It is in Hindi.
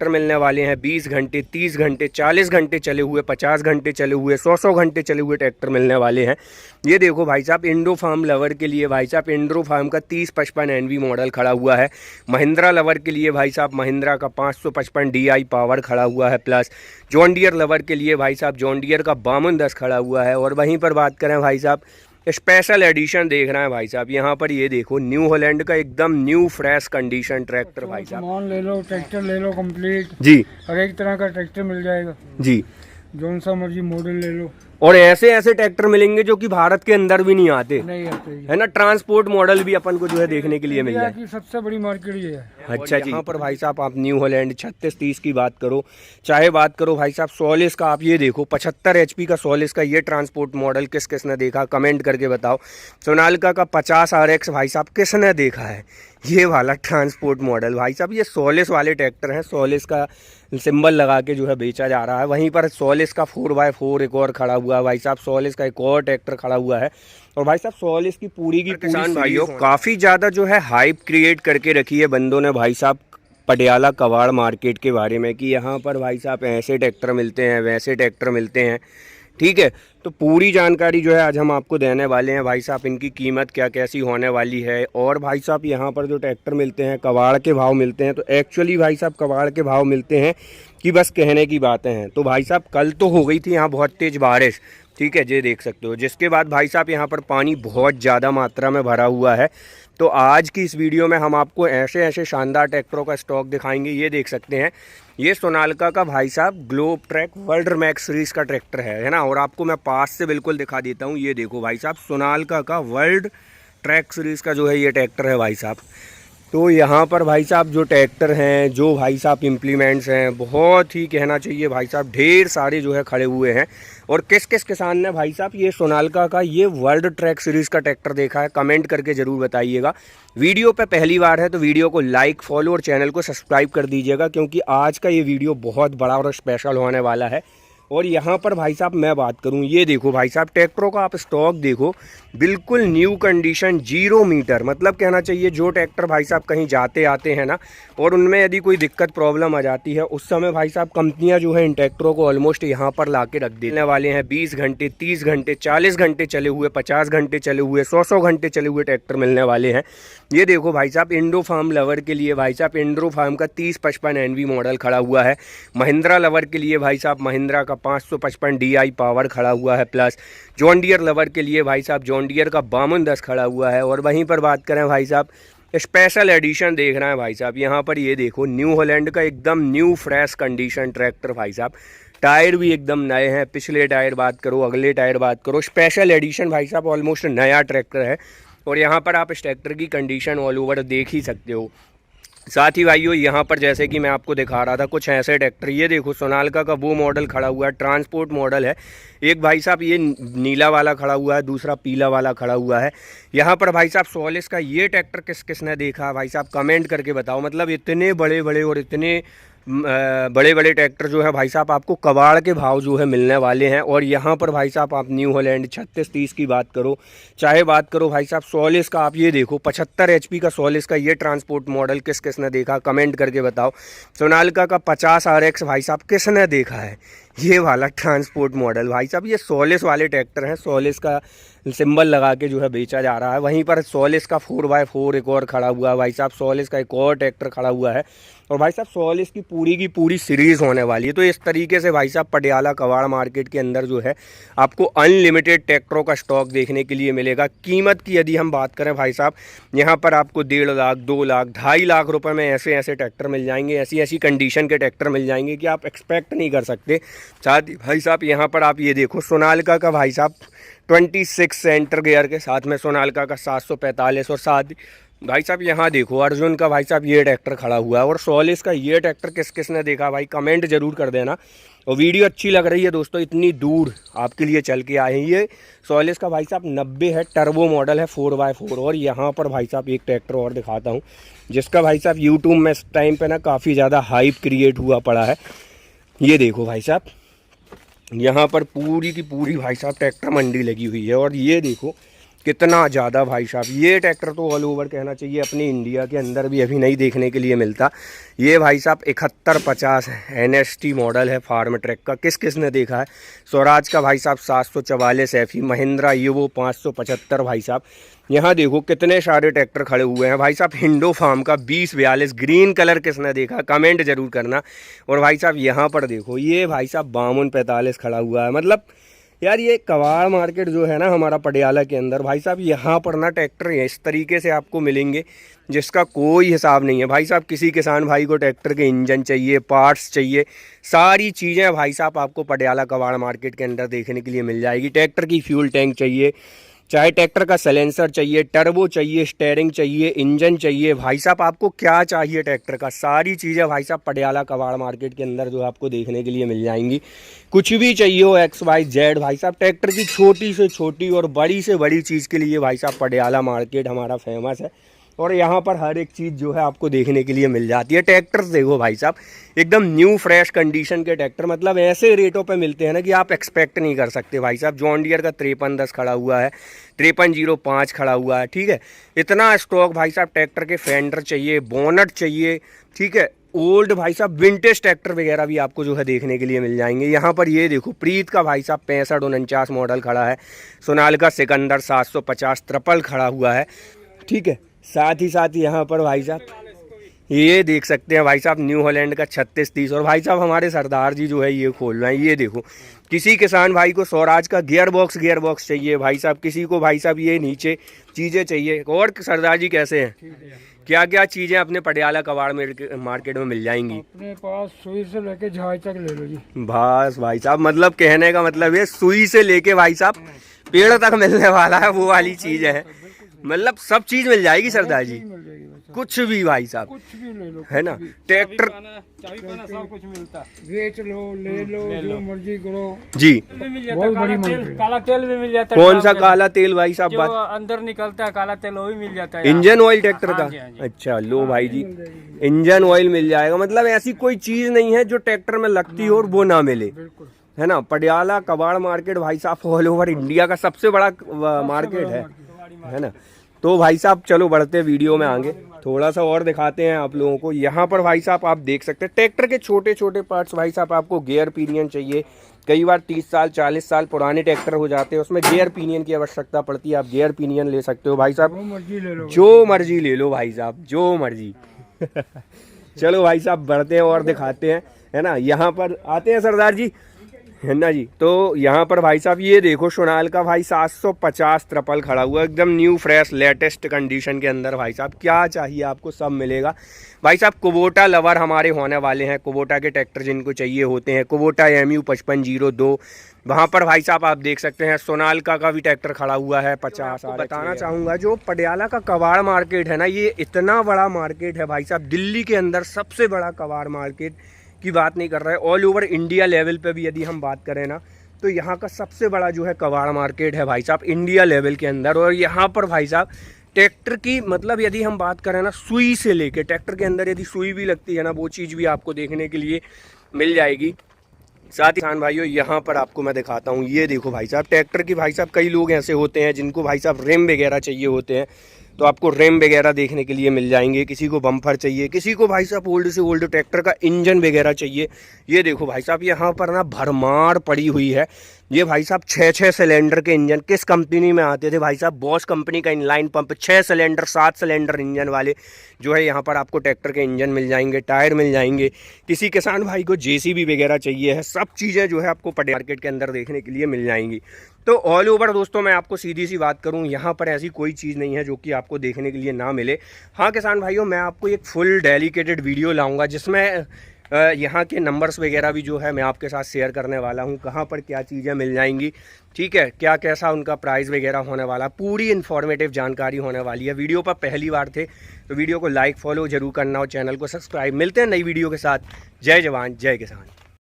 ट्रैक्टर मिलने वाले हैं। 20 घंटे, 30 घंटे, 40 घंटे चले हुए, 50 घंटे चले हुए, 100 घंटे चले हुए ट्रैक्टर मिलने वाले हैं। ये देखो भाई साहब, इंडो फार्म लवर के लिए भाई साहब इंडो फार्म का 3055 NV मॉडल खड़ा हुआ है। महिंद्रा लवर के लिए भाई साहब महिंद्रा का 555 DI पावर खड़ा हुआ है। प्लस जॉन डियर लवर के लिए भाई साहब जॉन डियर का 5210 खड़ा हुआ है। और वहीं पर बात करें भाई साहब स्पेशल एडिशन देख रहे हैं भाई साहब, यहाँ पर ये देखो न्यू हॉलैंड का एकदम न्यू फ्रेश कंडीशन ट्रैक्टर भाई साहब। सामान ले लो, ट्रैक्टर ले लो कंप्लीट जी, हर एक तरह का ट्रैक्टर मिल जाएगा। जी, जौन सा मर्जी मॉडल ले लो। और ऐसे ऐसे ट्रैक्टर मिलेंगे जो कि भारत के अंदर भी नहीं आते, नहीं आते है ना। ट्रांसपोर्ट मॉडल भी अपन को जो है देखने के लिए मिल इंडिया जाए। की सबसे बड़ी मार्केट ये है। अच्छा जी। यहाँ पर भाई साहब आप न्यू हॉलैंड 3630 की बात करो, चाहे बात करो भाई साहब सोलिस का, आप ये देखो 75 HP का सोलिस का ये ट्रांसपोर्ट मॉडल किस किसने देखा कमेंट करके बताओ। सोनालिका का 50 RX भाई साहब किसने देखा है ये वाला ट्रांसपोर्ट मॉडल भाई साहब। ये सोलिस वाले ट्रैक्टर हैं, सोलिस का सिंबल लगा के जो है बेचा जा रहा है। वहीं पर सोलिस का 4x4 एक और खड़ा हुआ है भाई साहब, सोलिस का एक और ट्रैक्टर खड़ा हुआ है। और भाई साहब सोलिस की पूरी किसान भाइयों काफ़ी ज़्यादा जो है हाइप क्रिएट करके रखी है बंदों ने भाई साहब पटियाला कबाड़ मार्केट के बारे में, कि यहाँ पर भाई साहब ऐसे ट्रैक्टर मिलते हैं, वैसे ट्रैक्टर मिलते हैं। ठीक है, तो पूरी जानकारी जो है आज हम आपको देने वाले हैं भाई साहब, इनकी कीमत क्या कैसी होने वाली है। और भाई साहब यहाँ पर जो ट्रैक्टर मिलते हैं कबाड़ के भाव मिलते हैं, तो एक्चुअली भाई साहब कबाड़ के भाव मिलते हैं कि बस कहने की बातें हैं। तो भाई साहब कल तो हो गई थी यहाँ बहुत तेज़ बारिश, ठीक है, ये देख सकते हो, जिसके बाद भाई साहब यहाँ पर पानी बहुत ज़्यादा मात्रा में भरा हुआ है। तो आज की इस वीडियो में हम आपको ऐसे ऐसे शानदार ट्रैक्टरों का स्टॉक दिखाएंगे। ये देख सकते हैं, ये सोनालिका का भाई साहब globe track world max series का ट्रैक्टर है ना। और आपको मैं पास से बिल्कुल दिखा देता हूँ। ये देखो भाई साहब सोनालिका का वर्ल्ड ट्रैक सीरीज़ का जो है ये ट्रैक्टर है भाई साहब। तो यहाँ पर भाई साहब जो ट्रैक्टर हैं, जो भाई साहब इम्प्लीमेंट्स हैं, बहुत ही कहना चाहिए भाई साहब ढेर सारे जो है खड़े हुए हैं। और किस किस किसान ने भाई साहब ये सोनालिका का ये वर्ल्ड ट्रैक सीरीज़ का ट्रैक्टर देखा है कमेंट करके ज़रूर बताइएगा। वीडियो पे पहली बार है तो वीडियो को लाइक, फॉलो और चैनल को सब्सक्राइब कर दीजिएगा, क्योंकि आज का ये वीडियो बहुत बड़ा और स्पेशल होने वाला है। और यहाँ पर भाई साहब मैं बात करूँ, ये देखो भाई साहब ट्रैक्टरों का आप स्टॉक देखो, बिल्कुल न्यू कंडीशन, 0 मीटर, मतलब कहना चाहिए जो ट्रैक्टर भाई साहब कहीं जाते आते हैं ना, और उनमें यदि कोई दिक्कत प्रॉब्लम आ जाती है, उस समय भाई साहब कंपनियां जो है इन ट्रैक्टरों को ऑलमोस्ट यहाँ पर ला के रख देने वाले हैं। 20 घंटे, 30 घंटे, 40 घंटे चले हुए, 50 घंटे चले हुए, 100 घंटे चले हुए ट्रैक्टर मिलने वाले हैं। ये देखो भाई साहब इंडो फार्म लवर के लिए भाई साहब इंडो फार्म का 3055 NV मॉडल खड़ा हुआ है। महिंद्रा लवर के लिए भाई साहब महिंद्रा का 555 DI पावर खड़ा हुआ है। प्लस जॉन डियर लवर के लिए भाई साहब जॉन डियर का 5210 खड़ा हुआ है। और वहीं पर बात करें भाई साहब स्पेशल एडिशन देख रहे हैं भाई साहब, यहाँ पर ये देखो न्यू हॉलैंड का एकदम न्यू फ्रेश कंडीशन ट्रैक्टर भाई साहब। टायर भी एकदम नए हैं, पिछले टायर बात करो, अगले टायर बात करो, स्पेशल एडिशन भाई साहब ऑलमोस्ट नया ट्रैक्टर है। और यहाँ पर आप इस ट्रैक्टर की कंडीशन ऑल ओवर देख ही सकते हो। साथ ही भाइयों यहाँ पर जैसे कि मैं आपको दिखा रहा था कुछ ऐसे ट्रैक्टर, ये देखो सोनालिका का वो मॉडल खड़ा हुआ है, ट्रांसपोर्ट मॉडल है। एक भाई साहब ये नीला वाला खड़ा हुआ है, दूसरा पीला वाला खड़ा हुआ है। यहाँ पर भाई साहब सोलिस का ये ट्रैक्टर किस किसने देखा भाई साहब कमेंट करके बताओ। मतलब इतने बड़े बड़े और इतने बड़े बड़े ट्रैक्टर जो है भाई साहब आपको कबाड़ के भाव जो है मिलने वाले हैं। और यहाँ पर भाई साहब आप न्यू हॉलैंड 3630 की बात करो, चाहे बात करो भाई साहब सोलिस का, आप ये देखो 75 HP का सोलिस का ये ट्रांसपोर्ट मॉडल किस किसने देखा कमेंट करके बताओ। सोनालिका का 50 RX भाई साहब किसने देखा है ये वाला ट्रांसपोर्ट मॉडल भाई साहब। ये सोलिस वाले ट्रैक्टर हैं, सोलिस का सिंबल लगा के जो है बेचा जा रहा है। वहीं पर सोलिस का 4x4 एक और खड़ा हुआ है भाई साहब, सोलिस का एक और ट्रैक्टर खड़ा हुआ है। और भाई साहब सोलिस की पूरी सीरीज़ होने वाली है। तो इस तरीके से भाई साहब पटियाला कबाड़ मार्केट के अंदर जो है आपको अनलिमिटेड ट्रैक्टरों का स्टॉक देखने के लिए मिलेगा। कीमत की यदि हम बात करें भाई साहब, यहाँ पर आपको 1.5 लाख, 2 लाख, 2.5 लाख रुपए में ऐसे ऐसे ट्रैक्टर मिल जाएंगे, ऐसी ऐसी कंडीशन के ट्रैक्टर मिल जाएंगे कि आप एक्सपेक्ट नहीं कर सकते। साथ ही भाई साहब यहाँ पर आप ये देखो सोनालिका का भाई साहब 26 सेंटर गियर के साथ में सोनालिका का 745। और साथ भाई साहब यहाँ देखो अर्जुन का भाई साहब ये ट्रैक्टर खड़ा हुआ है। और सोलिस का ये ट्रैक्टर किस किसने देखा भाई कमेंट जरूर कर देना। और वीडियो अच्छी लग रही है दोस्तों, इतनी दूर आपके लिए चल के आए हैं। ये सोलिस का भाई साहब 90 है, टर्बो मॉडल है, 4x4। और यहाँ पर भाई साहब एक ट्रैक्टर और दिखाता हूँ जिसका भाई साहब यूट्यूब में इस टाइम पे ना काफ़ी ज़्यादा हाइप क्रिएट हुआ पड़ा है। ये देखो भाई साहब यहाँ पर पूरी की पूरी भाई साहब ट्रैक्टर मंडी लगी हुई है। और ये देखो कितना ज़्यादा भाई साहब, ये ट्रैक्टर तो ऑल ओवर कहना चाहिए अपनी इंडिया के अंदर भी अभी नहीं देखने के लिए मिलता। ये भाई साहब 7150 NST मॉडल है फार्म ट्रैक का, किस किस ने देखा है। स्वराज का भाई साहब 744 FE, महिंद्रा यूवो 575 भाई साहब। यहाँ देखो कितने सारे ट्रैक्टर खड़े हुए हैं भाई साहब। हिंडो फार्म का 2042 ग्रीन कलर किसने देखा कमेंट जरूर करना। और भाई साहब यहाँ पर देखो ये भाई साहब 5245 खड़ा हुआ है। मतलब यार ये कबाड़ मार्केट जो है ना हमारा पटियाला के अंदर भाई साहब, यहाँ पर ना ट्रैक्टर इस तरीके से आपको मिलेंगे जिसका कोई हिसाब नहीं है भाई साहब। किसी किसान भाई को ट्रैक्टर के इंजन चाहिए, पार्ट्स चाहिए, सारी चीज़ें भाई साहब आपको पटियाला कबाड़ मार्केट के अंदर देखने के लिए मिल जाएगी। ट्रैक्टर की फ्यूल टैंक चाहिए, चाहे ट्रैक्टर का सलेंसर चाहिए, टर्बो चाहिए, स्टेयरिंग चाहिए, इंजन चाहिए, भाई साहब आपको क्या चाहिए ट्रैक्टर का, सारी चीज़ें भाई साहब पटियाला कबाड़ मार्केट के अंदर जो आपको देखने के लिए मिल जाएंगी। कुछ भी चाहिए हो XYZ भाई साहब, ट्रैक्टर की छोटी से छोटी और बड़ी से बड़ी चीज़ के लिए भाई साहब पटियाला मार्केट हमारा फेमस है। और यहाँ पर हर एक चीज़ जो है आपको देखने के लिए मिल जाती है। ट्रैक्टर देखो भाई साहब एकदम न्यू फ्रेश कंडीशन के ट्रैक्टर, मतलब ऐसे रेटों पे मिलते हैं ना कि आप एक्सपेक्ट नहीं कर सकते भाई साहब। जॉन डियर का 5310 खड़ा हुआ है, 5305 खड़ा हुआ है, ठीक है। इतना स्टॉक भाई साहब ट्रैक्टर के फेंडर चाहिए, बोनट चाहिए, ठीक है। ओल्ड भाई साहब विंटेज ट्रैक्टर वगैरह भी आपको जो है देखने के लिए मिल जाएंगे। यहाँ पर ये देखो प्रीत का भाई साहब 6549 मॉडल खड़ा है, सोनालिका सिकंदर 750 ट्रिपल खड़ा हुआ है, ठीक है। साथ ही साथ यहाँ पर भाई साहब ये देख सकते हैं भाई साहब न्यू हॉलैंड का 3630। और भाई साहब हमारे सरदार जी जो है ये खोल रहे हैं, ये देखो किसी किसान भाई को स्वराज का गियर बॉक्स चाहिए भाई साहब, किसी को भाई साहब ये नीचे चीज़ें चाहिए। और सरदार जी कैसे हैं, क्या क्या चीज़ें अपने पटियाला कबाड़ मार्केट में मिल जाएंगी? अपने पास सुई से लेके जहाज तक ले लो जी। बस भाई साहब, मतलब कहने का मतलब ये सुई से लेके भाई साहब पेड़ तक मिलने वाला है, वो वाली चीज़ है। मतलब सब चीज़ मिल जाएगी सरदार जी, कुछ भी भाई साहब, कुछ भी ले लो, है ना। ट्रैक्टर सब कुछ मिलता है, बेच लो, ले लो, जो मर्जी करो जी। बहुत बड़ी मार्केट। काला तेल भी मिल जाता है। कौन सा काला तेल भाई साहब? जो अंदर निकलता है काला तेल वो भी मिल जाता है। इंजन ऑयल ट्रैक्टर का? हाँ जी, हाँ जी। अच्छा लो भाई जी, इंजन ऑयल मिल जाएगा। मतलब ऐसी कोई चीज़ नहीं है जो ट्रैक्टर में लगती हो और वो ना मिले, है ना। पटियाला कबाड़ मार्केट भाई साहब ऑल ओवर इंडिया का सबसे बड़ा मार्केट है ना। तो भाई साहब चलो बढ़ते वीडियो में आगे, थोड़ा सा और दिखाते हैं आप लोगों को। यहाँ पर भाई साहब आप देख सकते हैं ट्रैक्टर के छोटे छोटे पार्ट्स भाई साहब। आपको गियर पिनियन चाहिए, कई बार 30 साल 40 साल पुराने ट्रैक्टर हो जाते हैं, उसमें गियर पिनियन की आवश्यकता पड़ती है, आप गियर पिनियन ले सकते हो भाई साहब। जो मर्जी ले लो भाई साहब, जो मर्जी चलो भाई साहब बढ़ते हैं और दिखाते हैं, है ना। यहाँ पर आते हैं सरदार जी, है ना जी। तो यहाँ पर भाई साहब ये देखो सोनालिका भाई 750 ट्रिपल खड़ा हुआ, एकदम न्यू फ्रेश लेटेस्ट कंडीशन के अंदर भाई साहब। क्या चाहिए आपको सब मिलेगा भाई साहब। कुबोटा लवर हमारे होने वाले हैं, कुबोटा के ट्रैक्टर जिनको चाहिए होते हैं, कुबोटा MU 5502 वहाँ पर भाई साहब आप देख सकते हैं। सोनालिका का भी ट्रैक्टर खड़ा हुआ है 50। बताना चाहूँगा जो पटियाला का कबाड़ मार्केट है ना, ये इतना बड़ा मार्केट है भाई साहब। दिल्ली के अंदर सबसे बड़ा कबाड़ मार्केट की बात नहीं कर रहे हैं, ऑल ओवर इंडिया लेवल पे भी यदि हम बात करें ना, तो यहाँ का सबसे बड़ा जो है कबाड़ मार्केट है भाई साहब इंडिया लेवल के अंदर। और यहाँ पर भाई साहब ट्रैक्टर की मतलब यदि हम बात करें ना, सुई से लेके ट्रैक्टर के अंदर यदि सुई भी लगती है ना, वो चीज़ भी आपको देखने के लिए मिल जाएगी। साथ ही किसान भाइयों यहाँ पर आपको मैं दिखाता हूँ, ये देखो भाई साहब ट्रैक्टर की भाई साहब कई लोग ऐसे होते हैं जिनको भाई साहब रिम वगैरह चाहिए होते हैं, तो आपको रिम वगैरह देखने के लिए मिल जाएंगे। किसी को बम्पर चाहिए, किसी को भाई साहब ओल्ड से ओल्ड ट्रैक्टर का इंजन वगैरह चाहिए। ये देखो भाई साहब यहाँ पर ना भरमार पड़ी हुई है। ये भाई साहब 6 सिलेंडर के इंजन किस कंपनी में आते थे भाई साहब, बॉस कंपनी का inline pump 6 cylinder 7 cylinder engine वाले जो है यहाँ पर आपको ट्रैक्टर के इंजन मिल जाएंगे, टायर मिल जाएंगे। किसी किसान भाई को JCB वगैरह चाहिए है, सब चीज़ें जो है आपको पटियाला मार्केट के अंदर देखने के लिए मिल जाएंगी। तो ऑल ओवर दोस्तों मैं आपको सीधी सी बात करूं, यहाँ पर ऐसी कोई चीज़ नहीं है जो कि आपको देखने के लिए ना मिले। हाँ किसान भाइयों, मैं आपको एक फुल डेडिकेटेड वीडियो लाऊंगा जिसमें यहाँ के नंबर्स वगैरह भी जो है मैं आपके साथ शेयर करने वाला हूँ, कहाँ पर क्या चीज़ें मिल जाएंगी, ठीक है, क्या कैसा उनका प्राइस वगैरह होने वाला, पूरी इन्फॉर्मेटिव जानकारी होने वाली है। वीडियो पर पहली बार थे तो वीडियो को लाइक फॉलो जरूर करना और चैनल को सब्सक्राइब। मिलते हैं नई वीडियो के साथ। जय जवान जय किसान।